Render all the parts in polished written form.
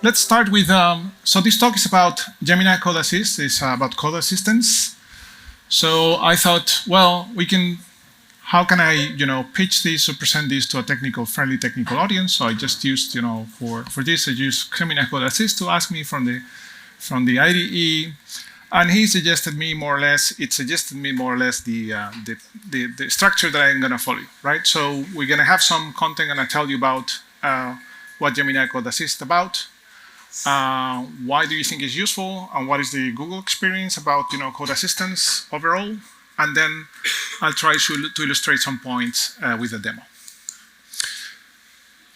let's start with, so this talk is about Gemini Code Assist, it's about code assistance. So I thought, well, how can I, pitch this or present this to a friendly technical audience? So I just used, for this, I used Gemini Code Assist to ask me from the IDE. And it suggested me more or less the structure that I'm going to follow, right? So we're going to have some content and I tell you about what Gemini Code Assist is about, why do you think it's useful, and what is the Google experience about code assistance overall, and then I'll try to illustrate some points with a demo.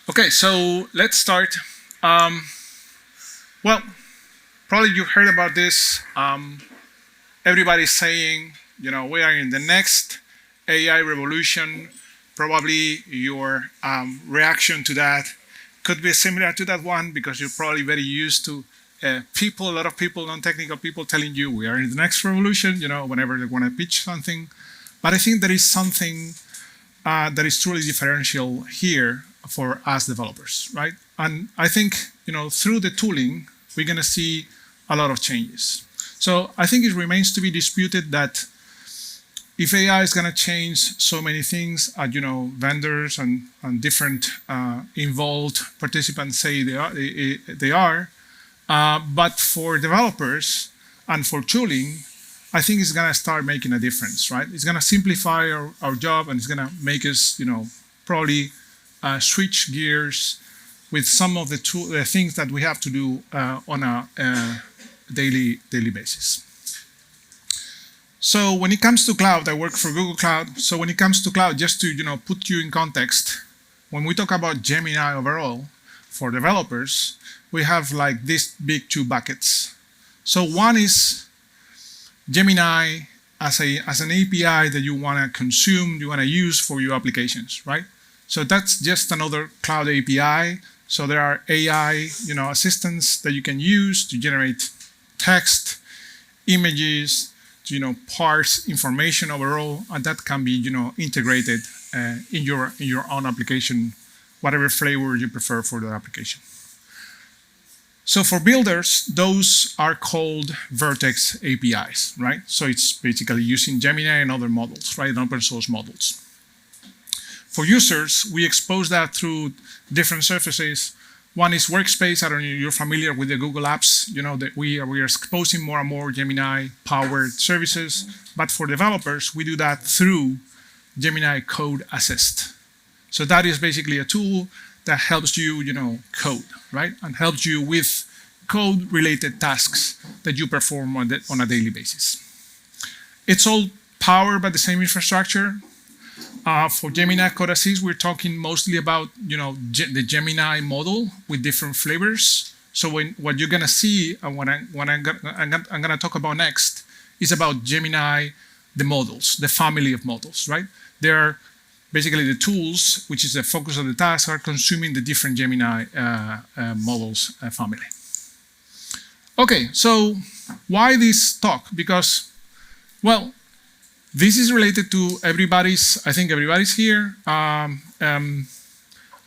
Okay, so let's start. Well, probably you heard about this. Everybody's saying, we are in the next AI revolution. Probably your reaction to that could be similar to that one because you're probably very used to a lot of people, non-technical people telling you we are in the next revolution, whenever they want to pitch something. But I think there is something that is truly differential here for us developers, right? And I think, through the tooling, we're going to see a lot of changes. So I think it remains to be disputed that if AI is going to change so many things, vendors and different involved participants say they are, but for developers and for tooling, I think it's going to start making a difference, right? It's going to simplify our job, and it's going to make us, probably switch gears with some of the things that we have to do on a daily basis. So when it comes to cloud, I work for Google Cloud. So when it comes to cloud, just to put you in context, when we talk about Gemini overall for developers, we have like these big two buckets. So one is Gemini as an API that you want to consume, you want to use for your applications, right? So that's just another cloud API. So there are AI, assistants that you can use to generate text, images, to parse information overall, and that can be integrated in your own application, whatever flavor you prefer for the application. So for builders, those are called Vertex APIs, right? So it's basically using Gemini and other models, right? Open source models. For users, we expose that through different surfaces. One is Workspace. I don't know if you're familiar with the Google apps. That we are exposing more and more Gemini-powered services. But for developers, we do that through Gemini Code Assist. So that is basically a tool that helps you, code, right? And helps you with code-related tasks that you perform on a daily basis. It's all powered by the same infrastructure. For Gemini Code Assist, we're talking mostly about the Gemini model with different flavors. So what you're gonna see, and what I'm gonna talk about next, is about Gemini, the models, the family of models, right? They are basically the tools, which is the focus of the task, are consuming the different Gemini models family. Okay, so why this talk? Because, well, this is related to I think everybody's here, and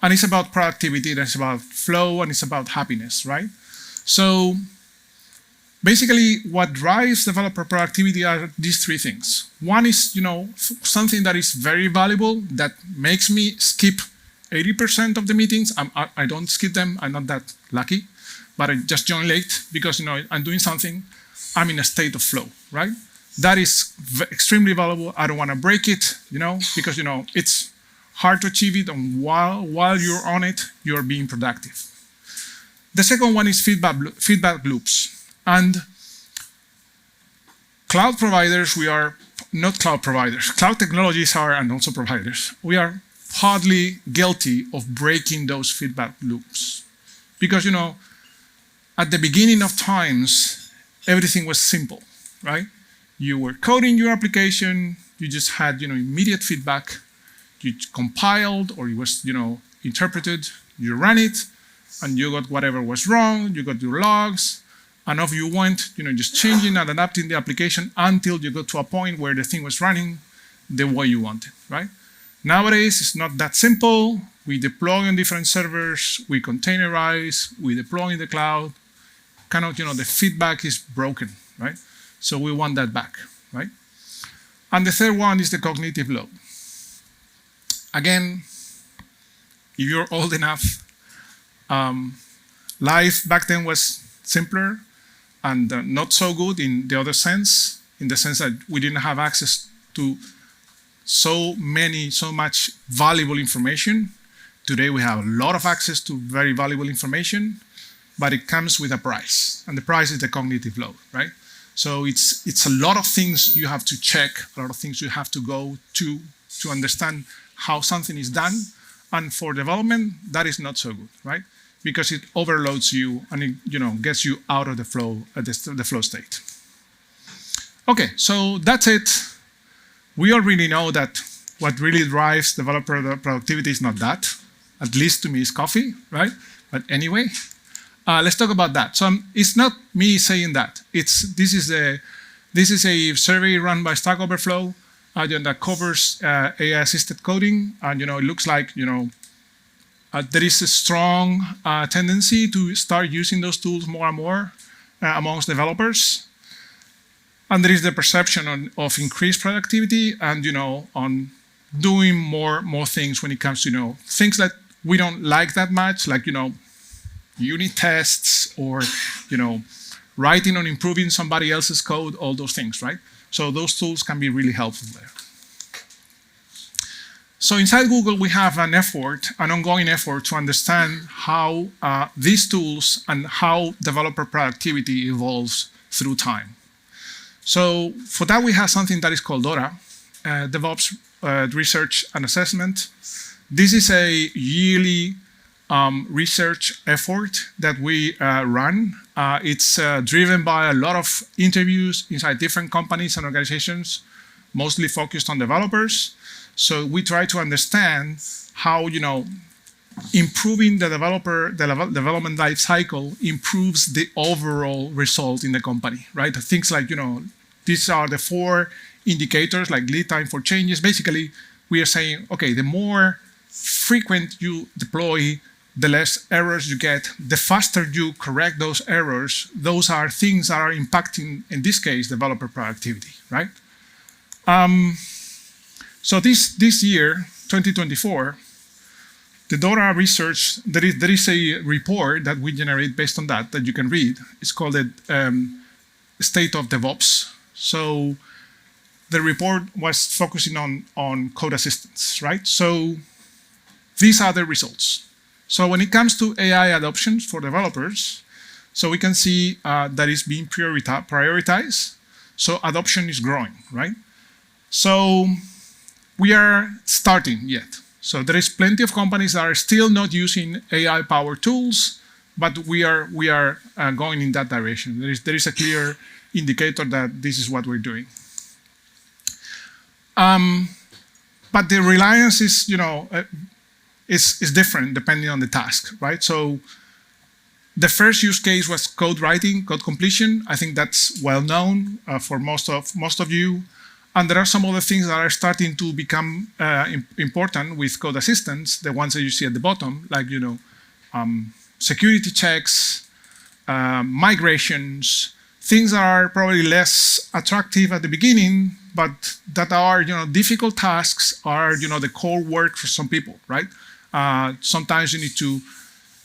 it's about productivity, and it's about flow, and it's about happiness, right? So basically what drives developer productivity are these three things. One is, something that is very valuable that makes me skip 80% of the meetings. I don't skip them, I'm not that lucky, but I just join late because, I'm doing something, I'm in a state of flow, right? That is extremely valuable. I don't want to break it, because it's hard to achieve it, and while you're on it, you're being productive. The second one is feedback loops. And cloud providers, we are not cloud providers. Cloud technologies are, and also providers, we are partly guilty of breaking those feedback loops. Because, at the beginning of times, everything was simple, right? You were coding your application, you just had, immediate feedback, you compiled, or it was, interpreted, you ran it, and you got whatever was wrong, you got your logs, and off you went, just changing and adapting the application until you got to a point where the thing was running the way you wanted, right? Nowadays, it's not that simple. We deploy on different servers, we containerize, we deploy in the cloud. Kind of, the feedback is broken, right? So we want that back, right? And the third one is the cognitive load. Again, if you're old enough, life back then was simpler and not so good in the other sense, in the sense that we didn't have access to so much valuable information. Today we have a lot of access to very valuable information, but it comes with a price, and the price is the cognitive load, right? So it's a lot of things you have to check, a lot of things you have to go to understand how something is done, and for development that is not so good, right? Because it overloads you and it gets you out of the flow state. Okay, so that's it. We already know that what really drives developer productivity is not that. At least to me, it's coffee, right? But anyway, let's talk about that. So it's not me saying that. This is a survey run by Stack Overflow that covers AI-assisted coding, and it looks like there is a strong tendency to start using those tools more and more amongst developers. And there is the perception of increased productivity and on doing more things when it comes to things that we don't like that much, like unit tests or writing or improving somebody else's code, all those things, right? So those tools can be really helpful there. So inside Google, we have an ongoing effort to understand how these tools and how developer productivity evolves through time. So for that, we have something that is called DORA, DevOps Research and Assessment. This is a yearly research effort that we run. It's driven by a lot of interviews inside different companies and organizations, mostly focused on developers. So we try to understand how improving the development life cycle improves the overall result in the company, right? Things like these are the 4 indicators, like lead time for changes. Basically, we are saying, okay, the more frequent you deploy, the less errors you get, the faster you correct those errors. Those are things that are impacting, in this case, developer productivity, right? So this year, 2024, the DORA research, there is a report that we generate based on that you can read. It's called the State of DevOps. So the report was focusing on code assistance, right? So these are the results. So when it comes to AI adoption for developers, so we can see that it's being prioritized. So adoption is growing, right? So we are starting yet. So there is plenty of companies that are still not using AI-powered tools, but we are going in that direction. There is a clear indicator that this is what we're doing. But the reliance is, is different depending on the task, right? So the first use case was code writing, code completion. I think that's well known for most of you. And there are some other things that are starting to become important with code assistance, the ones that you see at the bottom, like security checks, migrations, things that are probably less attractive at the beginning, but that are difficult tasks, are the core work for some people, right? Sometimes you need to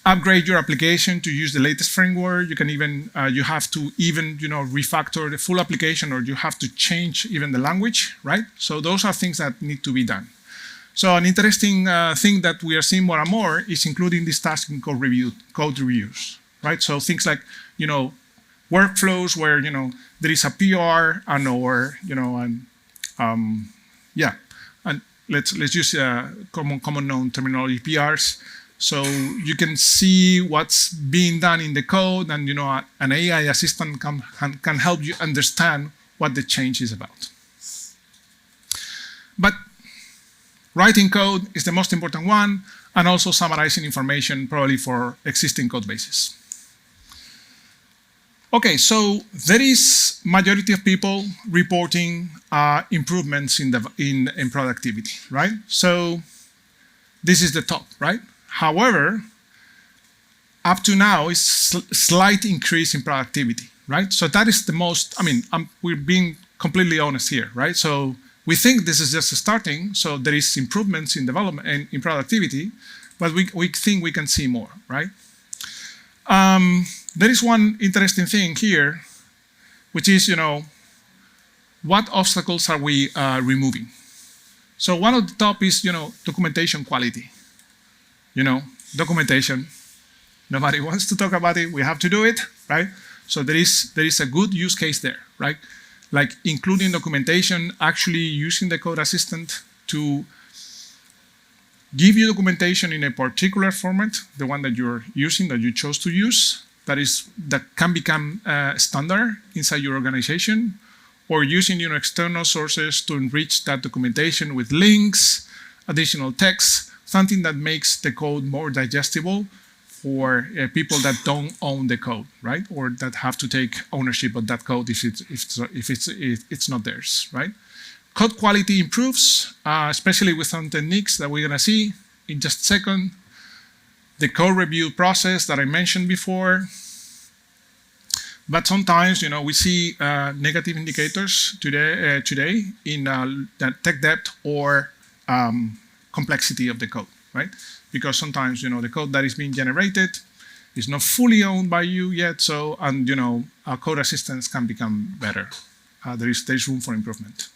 upgrade your application to use the latest framework. You can even you have to even refactor the full application, or you have to change even the language, right? So those are things that need to be done. So an interesting thing that we are seeing more and more is including this task in code reviews, right? So things like workflows where there is a PR and let's use common known terminology, PRs. So you can see what's being done in the code, and an AI assistant can help you understand what the change is about. But writing code is the most important one, and also summarizing information probably for existing code bases. Okay, so there is majority of people reporting improvements in productivity, right? So this is the top, right? However, up to now is slight increase in productivity, right? So that is the most, I mean, we're being completely honest here, right? So we think this is just starting, so there is improvements in development and in productivity, but we think we can see more, right? There is one interesting thing here, which is, what obstacles are we removing? So one of the top is, documentation quality. Documentation. Nobody wants to talk about it. We have to do it, right? So there is a good use case there, right? Like including documentation, actually using the code assistant to give you documentation in a particular format, the one that you're using, that you chose to use, that can become standard inside your organization, or using external sources to enrich that documentation with links, additional text, something that makes the code more digestible for people that don't own the code, right? Or that have to take ownership of that code if it's not theirs, right? Code quality improves, especially with some techniques that we're gonna see in just a second. The code review process that I mentioned before. But sometimes, we see negative indicators today in the tech debt or complexity of the code, right? Because sometimes, the code that is being generated is not fully owned by you yet, and our code assistance can become better. There is room for improvement.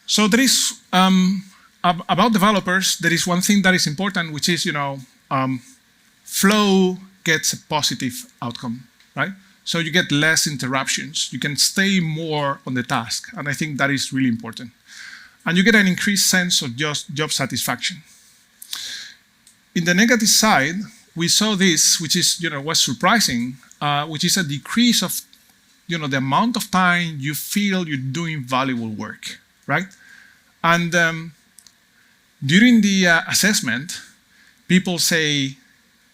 So there is, about developers, there is one thing that is important, which is, flow gets a positive outcome, right? So you get less interruptions. You can stay more on the task, and I think that is really important. And you get an increased sense of just job satisfaction. In the negative side, we saw this, which is, was surprising, which is a decrease of, the amount of time you feel you're doing valuable work, right? And during the assessment, people say,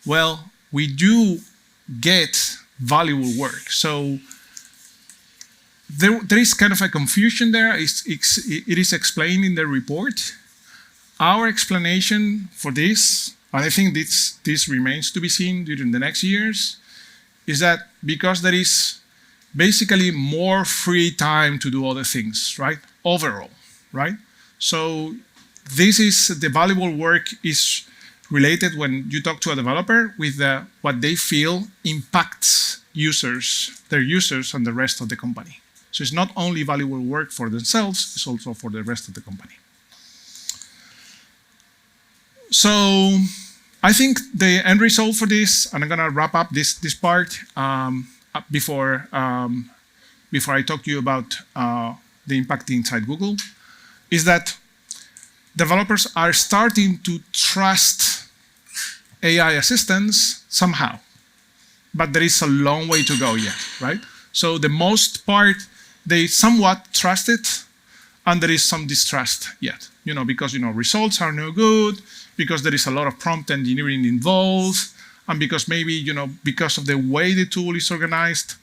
well, we do get valuable work. So there is kind of a confusion there. It is explained in the report. Our explanation for this, and I think this remains to be seen during the next years, is that because there is basically more free time to do other things, right? Overall, right? So this is the valuable work is related when you talk to a developer with what they feel impacts their users and the rest of the company. So it's not only valuable work for themselves, it's also for the rest of the company. So I think the end result for this, and I'm gonna wrap up this part before I talk to you about the impact inside Google, is that developers are starting to trust AI assistants somehow, but there is a long way to go yet, right? So the most part, they somewhat trust it, and there is some distrust yet, because, results are no good, because there is a lot of prompt engineering involved, and because maybe, because of the way the tool is organized,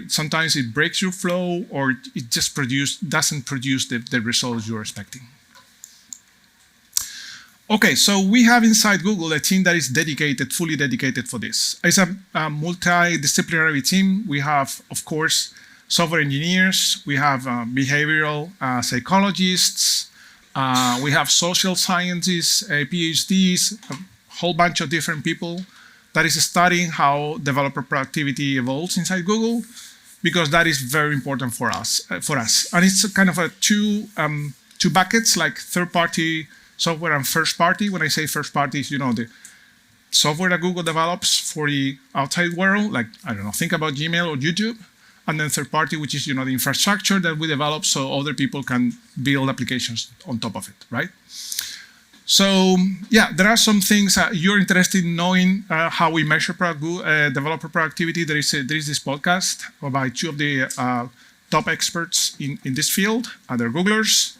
sometimes it breaks your flow, or it just doesn't produce the results you're expecting. Okay, so we have inside Google a team that is fully dedicated for this. It's a multidisciplinary team. We have, of course, software engineers. We have behavioral psychologists. We have social scientists, PhDs, a whole bunch of different people that is studying how developer productivity evolves inside Google, because that is very important for us. And it's a kind of two buckets, like third-party software and first-party. When I say first-party, it's, the software that Google develops for the outside world, like, I don't know, think about Gmail or YouTube. And then third-party, which is, the infrastructure that we develop so other people can build applications on top of it, right? So, yeah, there are some things you're interested in knowing how we measure developer productivity. There is this podcast by two of the top experts in this field. They're Googlers.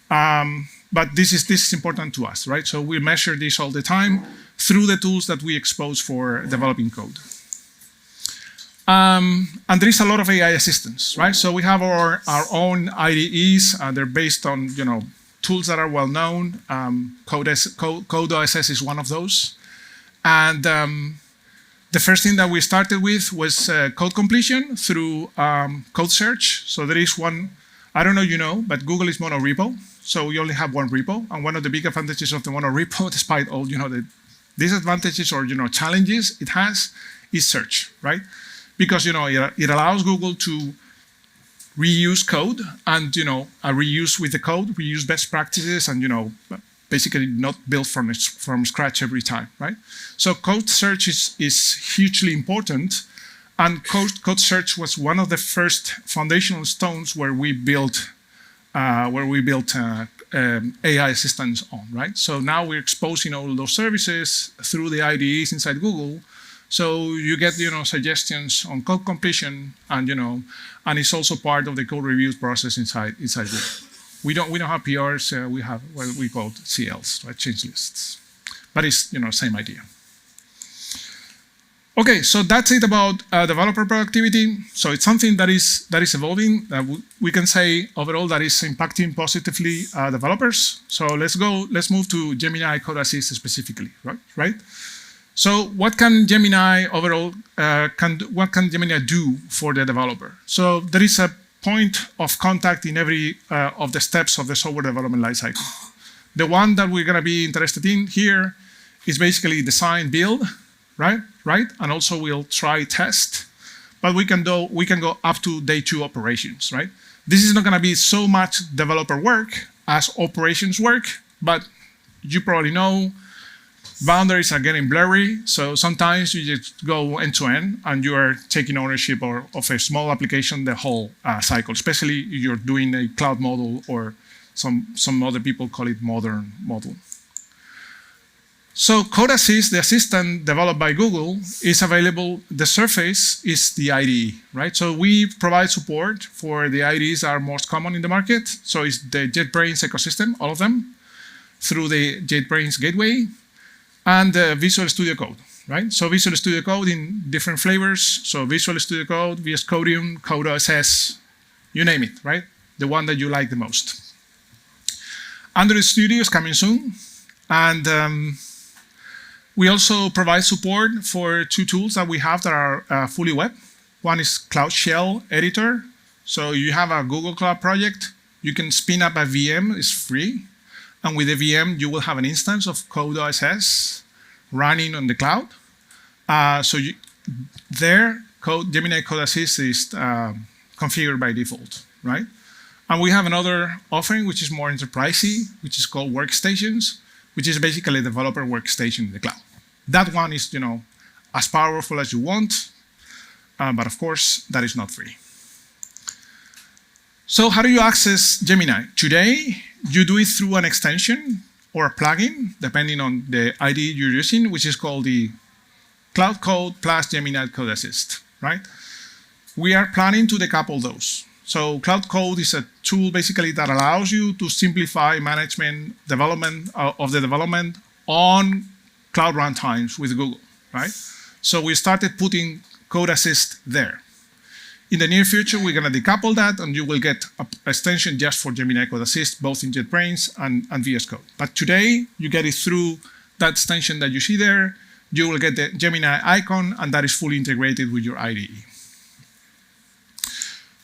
But this is important to us, right? So we measure this all the time through the tools that we expose for developing code. And there is a lot of AI assistance, right? So we have our own IDEs. They're based on tools that are well known. Code.ss is one of those. And the first thing that we started with was code completion through code search. So there is one, I don't know you know, but Google is monorepo. So we only have one repo. And one of the big advantages of the monorepo, despite all the disadvantages or challenges it has, is search, right? Because it allows Google to reuse code and reuse with the code, reuse best practices, and basically not build from scratch every time, right? So code search is hugely important, and code search was one of the first foundational stones where we built AI assistance on, right? So now we're exposing all those services through the IDEs inside Google. So you get suggestions on code completion, and and it's also part of the code review process inside Google. We don't have PRs. We have what we call CLs, right? Change lists, but it's same idea. Okay, so that's it about developer productivity. So it's something that is evolving. We can say overall that is impacting positively developers. So let's move to Gemini Code Assist specifically, right? So what can Gemini overall, what can Gemini do for the developer? So there is a point of contact in every of the steps of the software development lifecycle. The one that we're gonna be interested in here is basically design, build, right? And also we'll try test, but we can go up to day 2 operations, right? This is not gonna be so much developer work as operations work, but you probably know boundaries are getting blurry, so sometimes you just go end to end and you are taking ownership of a small application the whole cycle, especially if you're doing a cloud model or some other people call it modern model. So Code Assist, the assistant developed by Google, is available. The surface is the IDE, right? So we provide support for the IDEs that are most common in the market. So it's the JetBrains ecosystem, all of them, through the JetBrains gateway, and Visual Studio Code, right? So Visual Studio Code in different flavors. So Visual Studio Code, VS Codium, Code.ss, you name it, right? The one that you like the most. Android Studio is coming soon. And we also provide support for 2 tools that we have that are fully web. One is Cloud Shell Editor. So you have a Google Cloud project, you can spin up a VM, it's free. And with the VM, you will have an instance of Code.ss running on the cloud. Gemini Code Assist is configured by default, right? And we have another offering, which is more enterprisey, which is called Workstations, which is basically a developer workstation in the cloud. That one is, as powerful as you want, but of course, that is not free. So how do you access Gemini? Today, you do it through an extension or a plugin, depending on the IDE you're using, which is called the Cloud Code plus Gemini Code Assist, right? We are planning to decouple those. So Cloud Code is a tool basically that allows you to simplify development on cloud runtimes with Google, right? So we started putting Code Assist there. In the near future, we're going to decouple that, and you will get an extension just for Gemini Code Assist, both in JetBrains and VS Code. But today, you get it through that extension that you see there. You will get the Gemini icon, and that is fully integrated with your IDE.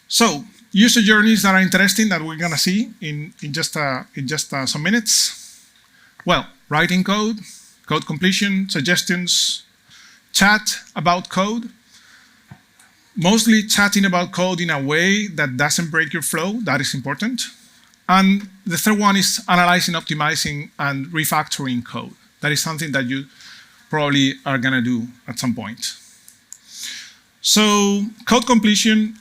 So, user journeys that are interesting that we're going to see in just some minutes. Well, writing code, code completion, suggestions, chat about code. Mostly chatting about code in a way that doesn't break your flow. That is important. And the third one is analyzing, optimizing, and refactoring code. That is something that you probably are going to do at some point. So code completion,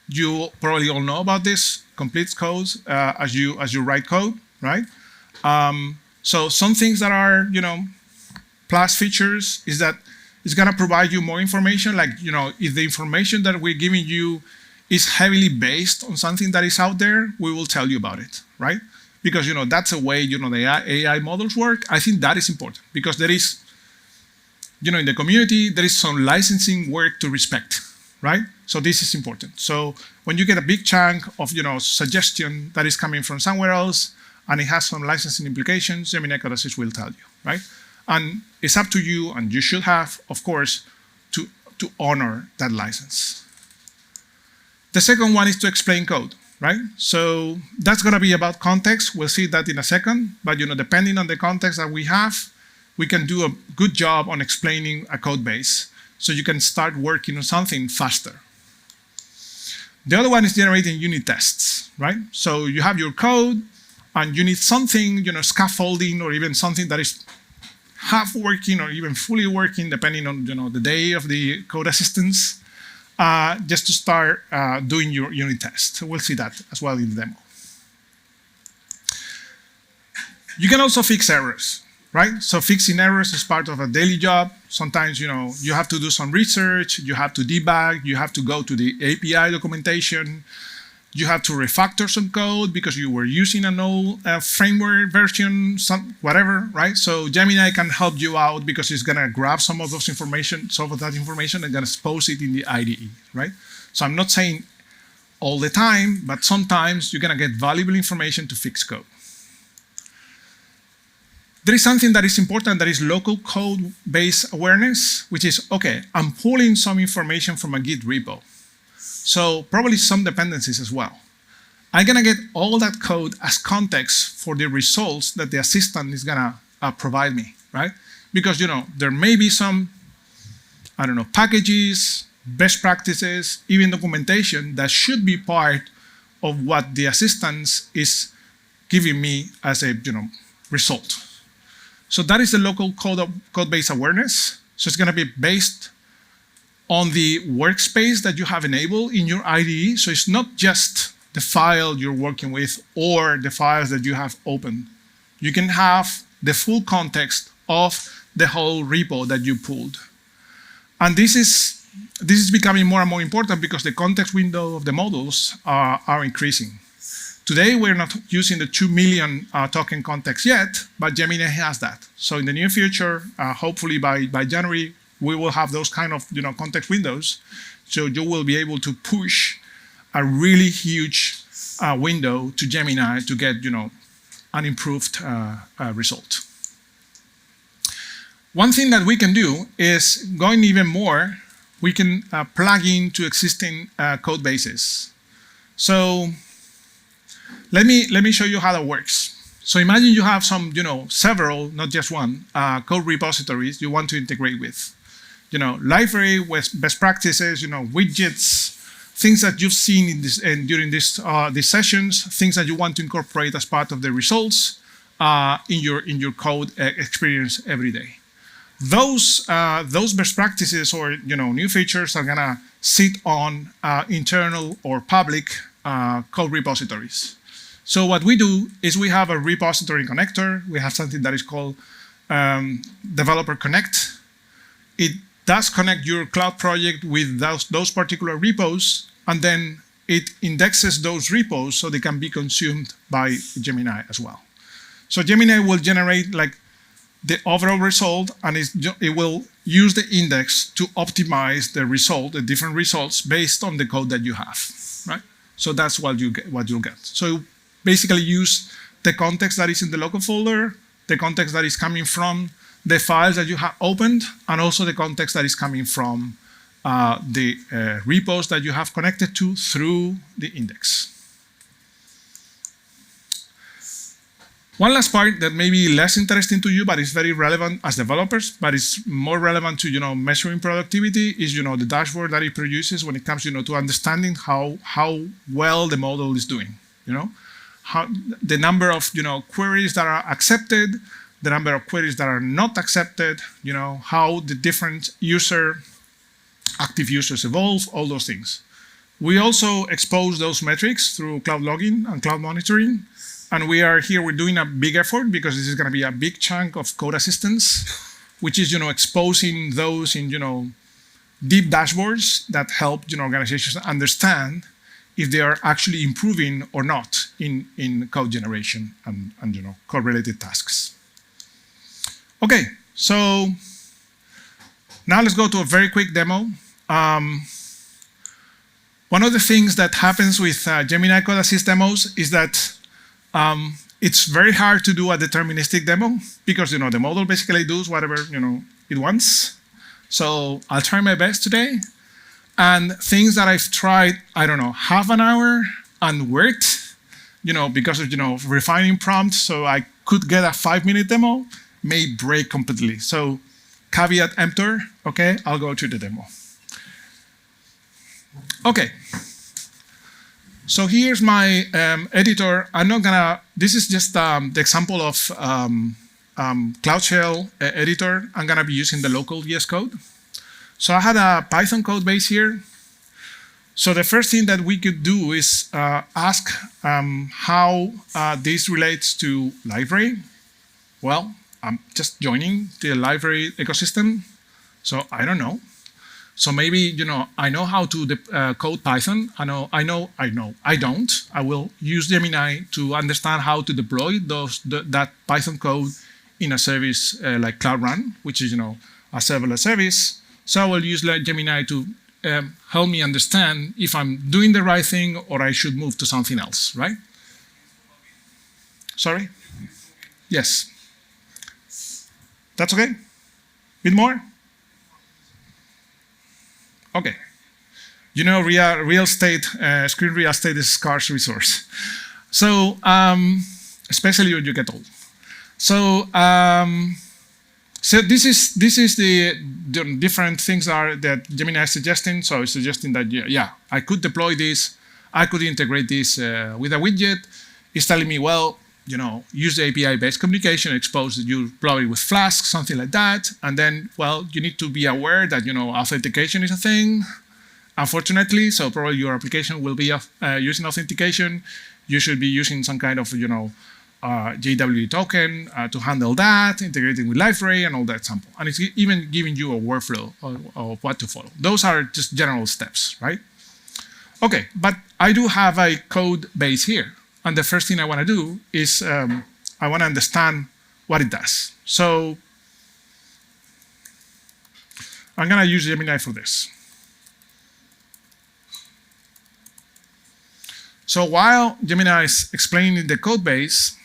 you probably all know about this. Completes codes as you write code, right? So some things that are, plus features is that it's going to provide you more information. Like, if the information that we're giving you is heavily based on something that is out there, we will tell you about it, right? Because, that's the way, the AI models work. I think that is important because there is in the community, there is some licensing work to respect, right? So this is important. So when you get a big chunk of, suggestion that is coming from somewhere else, and it has some licensing implications, Gemini Code Assist will tell you, right? And it's up to you, and you should have, of course, to honor that license. The second one is to explain code, right? So that's going to be about context. We'll see that in a second. But depending on the context that we have, we can do a good job on explaining a code base, so you can start working on something faster. The other one is generating unit tests, right? So you have your code, and you need something, scaffolding, or even something that is half working or even fully working, depending on the day of the code assistance, just to start doing your unit test. We'll see that as well in the demo. You can also fix errors, right? So fixing errors is part of a daily job. Sometimes, you have to do some research, you have to debug, you have to go to the API documentation, you have to refactor some code because you were using an old framework version, whatever, right? So Gemini can help you out because it's gonna grab some of that information and gonna expose it in the IDE, right? So I'm not saying all the time, but sometimes you're gonna get valuable information to fix code. There is something that is important, that is local code base awareness, which is, okay, I'm pulling some information from a Git repo. So probably some dependencies as well. I'm gonna get all that code as context for the results that the assistant is gonna provide me, right? Because there may be some, packages, best practices, even documentation that should be part of what the assistant is giving me as a result. So that is the local code base awareness. So it's gonna be based on the workspace that you have enabled in your IDE. So it's not just the file you're working with or the files that you have opened. You can have the full context of the whole repo that you pulled. And this is becoming more and more important because the context window of the models are increasing. Today, we're not using the 2 million token context yet, but Gemini has that. So in the near future, hopefully by January, we will have those kind of context windows, so you will be able to push a really huge window to Gemini to get an improved result. One thing that we can do is, going even more, we can plug into existing code bases. So let me show you how that works. So imagine you have some, several, not just one, code repositories you want to integrate with. Liferay with best practices, widgets, things that you've seen during these sessions, things that you want to incorporate as part of the results in your code experience every day. Those best practices or new features are gonna sit on internal or public code repositories. So what we do is we have a repository connector. We have something that is called Developer Connect. It does connect your cloud project with those particular repos, and then it indexes those repos so they can be consumed by Gemini as well. So Gemini will generate the overall result, and it will use the index to optimize the result, the different results based on the code that you have, right? So that's what you'll get. So basically use the context that is in the local folder, the context that is coming from the files that you have opened, and also the context that is coming from the repos that you have connected to through the index. One last part that may be less interesting to you, but is very relevant as developers, but it's more relevant to measuring productivity, is the dashboard that it produces when it comes to understanding how well the model is doing. How the number of queries that are accepted, the number of queries that are not accepted, how the different active users evolve, all those things. We also expose those metrics through cloud logging and cloud monitoring. And we're doing a big effort because this is going to be a big chunk of code assistance, which is, exposing those in, deep dashboards that help, organizations understand if they are actually improving or not in code generation and code-related tasks. Okay, so Now let's go to a very quick demo. One of the things that happens with Gemini Code Assist demos is that it's very hard to do a deterministic demo because the model basically does whatever it wants. So I'll try my best today. And things that I've tried, I don't know, half an hour and worked, because of refining prompts, so I could get a 5-minute demo, may break completely. So caveat emptor, okay, I'll go to the demo. Okay, so here's my editor. I'm not gonna, this is just the example of Cloud Shell editor. I'm gonna be using the local VS Code. So I had a Python code base here. So the first thing that we could do is ask how this relates to Liferay. Well, I'm just joining the Liferay ecosystem, so I don't know. So maybe I know how to code Python. I don't. I will use Gemini to understand how to deploy that Python code in a service like Cloud Run, which is a serverless service. So I will use Gemini to help me understand if I'm doing the right thing or I should move to something else, right? Sorry? Yes. That's okay? Bit more? Okay. Real estate, screen real estate is a scarce resource. So, especially when you get old. So, so this is the different things that Gemini is suggesting. So it's suggesting that, yeah, I could deploy this. I could integrate this with a widget. It's telling me, well, use the API-based communication, expose you probably with Flask, something like that. And then, well, you need to be aware that, authentication is a thing, unfortunately. So probably your application will be using authentication. You should be using some kind of, JWT token to handle that, integrating with Liferay and all that sample. And it's even giving you a workflow of what to follow. Those are just general steps, right? Okay, but I do have a code base here. And the first thing I want to do is I want to understand what it does. So I'm going to use Gemini for this. So while Gemini is explaining the code base,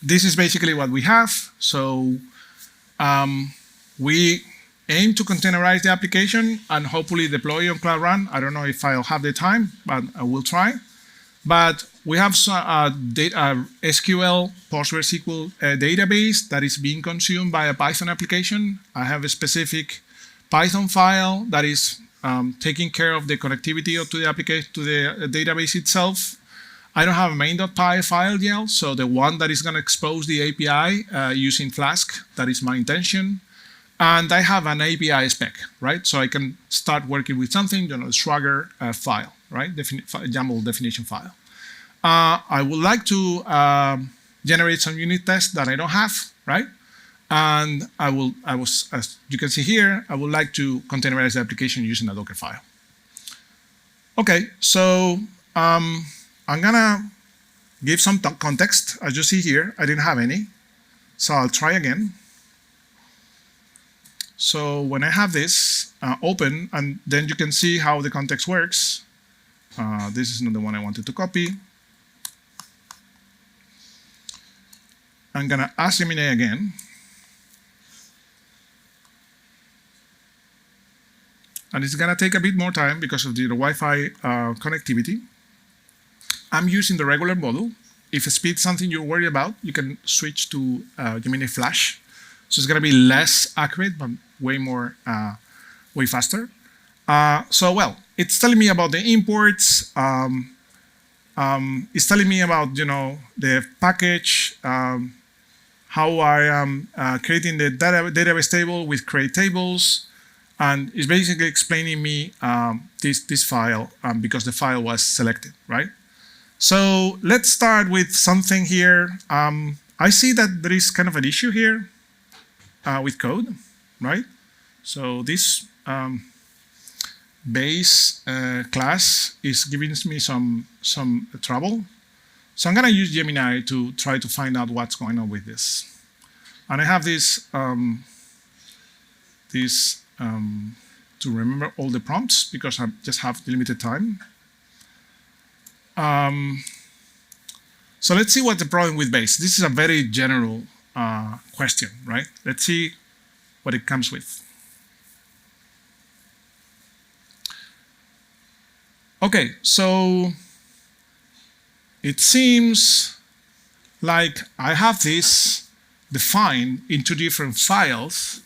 this is basically what we have. So we aim to containerize the application and hopefully deploy on Cloud Run. I don't know if I'll have the time, but I will try. But we have a SQL PostgreSQL database that is being consumed by a Python application. I have a specific Python file that is taking care of the connectivity to the application, to the database itself. I don't have a main.py file yet, so the one that is going to expose the API using Flask, that is my intention. And I have an API spec, right? So I can start working with something, the Swagger file, right? YAML definition file. I would like to generate some unit tests that I don't have, right? And as you can see here, I would like to containerize the application using a Docker file. Okay, so I'm gonna give some context. As you see here, I didn't have any. So I'll try again. So when I have this open, and then you can see how the context works. This is not the one I wanted to copy. I'm gonna ask Gemini again. And it's gonna take a bit more time because of the Wi-Fi connectivity. I'm using the regular model. If speed is something you're worried about, you can switch to Gemini Flash. So it's going to be less accurate, but way more, way faster. So, well, it's telling me about the imports. It's telling me about, the package, how I am creating the database table with create tables. And it's basically explaining me this file because the file was selected, right? So let's start with something here. I see that there is kind of an issue here with code, right? So this base class is giving me some trouble. So I'm gonna use Gemini to try to find out what's going on with this. And I have this this to remember all the prompts because I just have limited time. So let's see what's the problem with base. This is a very general question, right? Let's see what it comes with. Okay, so it seems like I have this defined in 2 different files,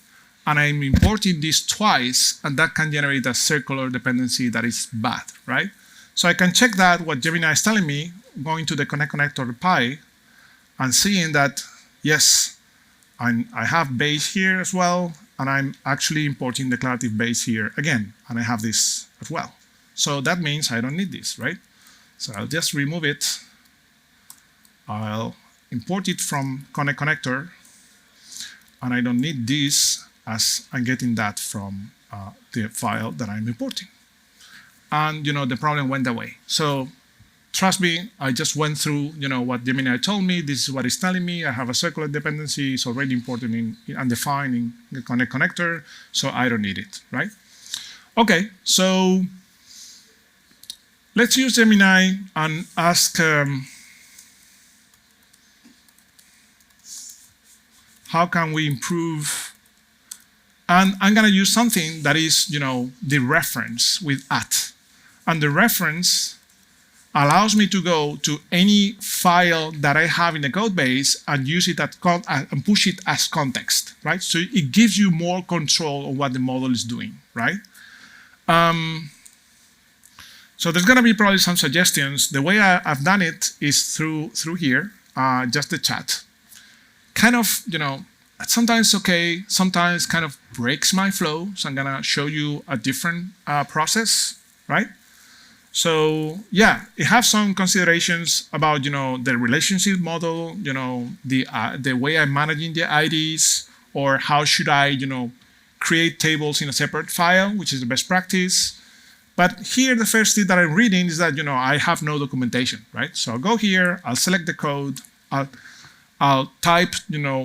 and I'm importing this twice, and that can generate a circular dependency that is bad, right? So I can check that, what Gemini is telling me, going to the connect connector py, and seeing that, yes, I have base here as well, and I'm actually importing declarative base here again, and I have this as well. So that means I don't need this, right? So I'll just remove it. I'll import it from connect connector, and I don't need this as I'm getting that from the file that I'm importing. And the problem went away. So trust me, I just went through what Gemini told me. This is what it's telling me. I have a circular dependency. It's already imported in undefined in the connect connector, so I don't need it, right? Okay, so let's use Gemini and ask how can we improve. And I'm going to use something that is, the reference with @ and the reference allows me to go to any file that I have in the code base and use it and push it as context, right? So it gives you more control on what the model is doing, right? So there's going to be probably some suggestions. The way I've done it is through here, just the chat. Kind of, sometimes okay, sometimes kind of breaks my flow. So I'm going to show you a different process, right? So yeah, it has some considerations about, the relationship model, the way I'm managing the IDs, or how should I, create tables in a separate file, which is the best practice. But here, the first thing that I'm reading is that, I have no documentation, right? So I'll go here, I'll select the code, I'll type,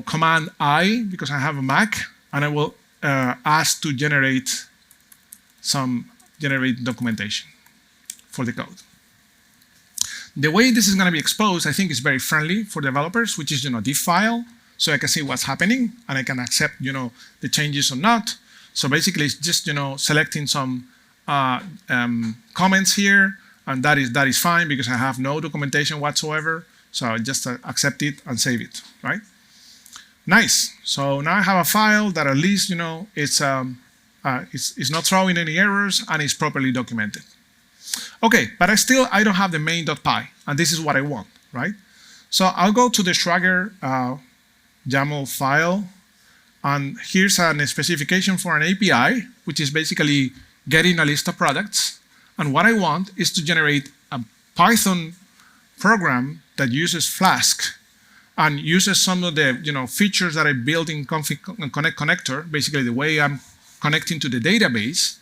Command I, because I have a Mac, and I will ask to generate documentation for the code. The way this is going to be exposed, I think, is very friendly for developers, which is, diff file, so I can see what's happening, and I can accept, the changes or not. So basically, it's just, selecting some comments here, and that is fine because I have no documentation whatsoever. So I just accept it and save it, right? Nice. So now I have a file that at least it's not throwing any errors and it's properly documented. Okay, but I don't have the main.py, and this is what I want, right? So I'll go to the Swagger YAML file, and here's a specification for an API, which is basically getting a list of products. And what I want is to generate a Python program that uses Flask and uses some of the features that I built in connect connector, basically the way I'm connecting to the database,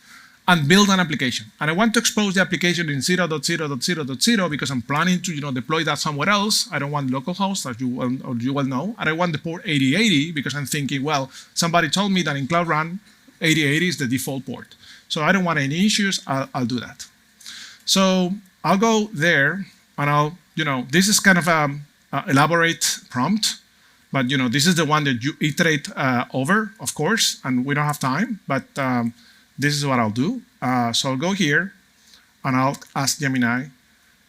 and build an application. And I want to expose the application in 0.0.0.0 because I'm planning to deploy that somewhere else. I don't want localhost, as you well know, and I want the port 8080 because I'm thinking, well, somebody told me that in Cloud Run 8080 is the default port. So I don't want any issues. I'll do that. So I'll go there, and I'll this is kind of an elaborate prompt, but this is the one that you iterate over, of course, and we don't have time, but this is what I'll do. So I'll go here, and I'll ask Gemini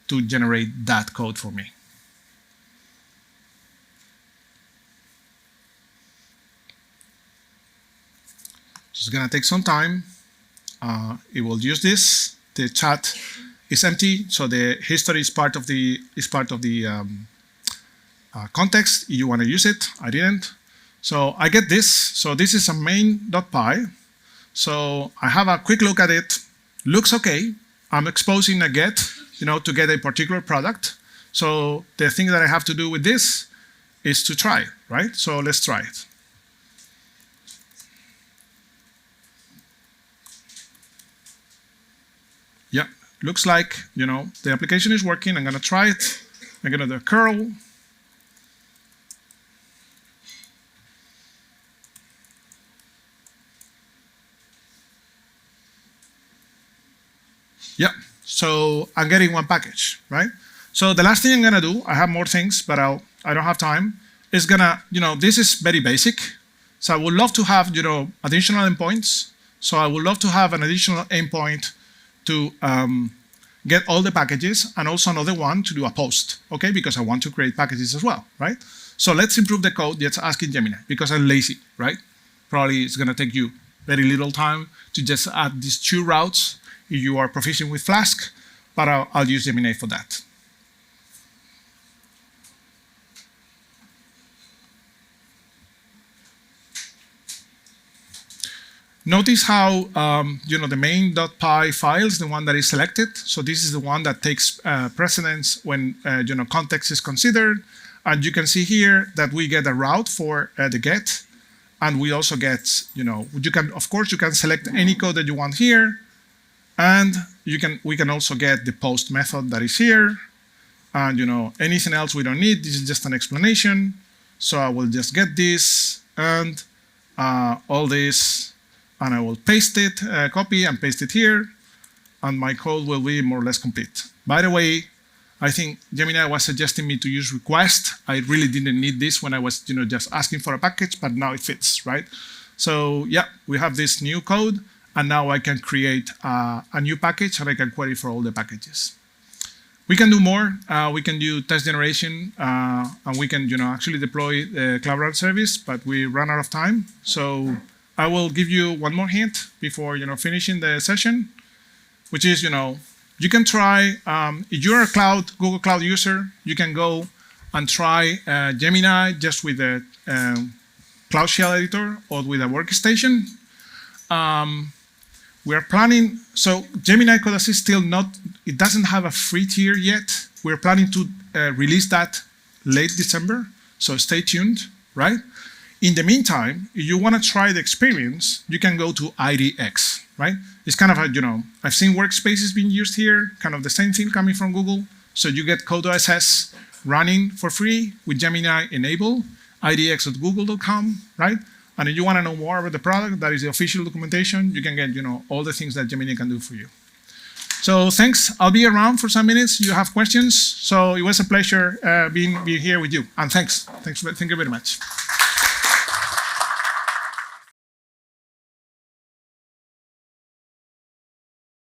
to generate that code for me. It's going to take some time. It will use this. The chat is empty, so the history is part of the context. You want to use it. I didn't. So I get this. So this is a main.py. So I have a quick look at it. Looks okay. I'm exposing a get, to get a particular product. So the thing that I have to do with this is to try it, right? So let's try it. Yeah, looks like, the application is working. I'm going to try it. I'm going to do curl. So I'm getting one package, right? So the last thing I'm gonna do, I have more things, but I don't have time, is gonna, this is very basic. So I would love to have, additional endpoints. So I would love to have an additional endpoint to get all the packages, and also another one to do a post, okay? Because I want to create packages as well, right? So let's improve the code, just asking Gemini, because I'm lazy, right? Probably it's gonna take you very little time to just add these 2 routes if you are proficient with Flask, but I'll use Gemini for that. Notice how the main.py file is the one that is selected. So this is the one that takes precedence when context is considered. And you can see here that we get a route for the get, and we also get of course you can select any code that you want here, and we can also get the post method that is here, and anything else we don't need. This is just an explanation. So I will just get this and all this. And I will paste it, copy and paste it here, and my code will be more or less complete. By the way, I think Gemini was suggesting me to use request. I really didn't need this when I was just asking for a package, but now it fits, right? So yeah, we have this new code, and now I can create a new package, and I can query for all the packages. We can do more. We can do test generation, and we can actually deploy the Cloud Run service, but we run out of time. So I will give you one more hint before finishing the session, which is you can try, if you're a Google Cloud user, you can go and try Gemini just with the Cloud Shell editor or with a workstation. We are planning, so Gemini Code Assist still it doesn't have a free tier yet. We're planning to release that late December, so stay tuned, right? In the meantime, if you want to try the experience, you can go to IDX, right? It's kind of a, I've seen workspaces being used here, kind of the same thing coming from Google. So you get Code.ss running for free with Gemini enabled, idx.google.com, right? And if you want to know more about the product, that is the official documentation, you can get, all the things that Gemini can do for you. So thanks, I'll be around for some minutes. You have questions. So it was a pleasure being here with you. And thank you very much.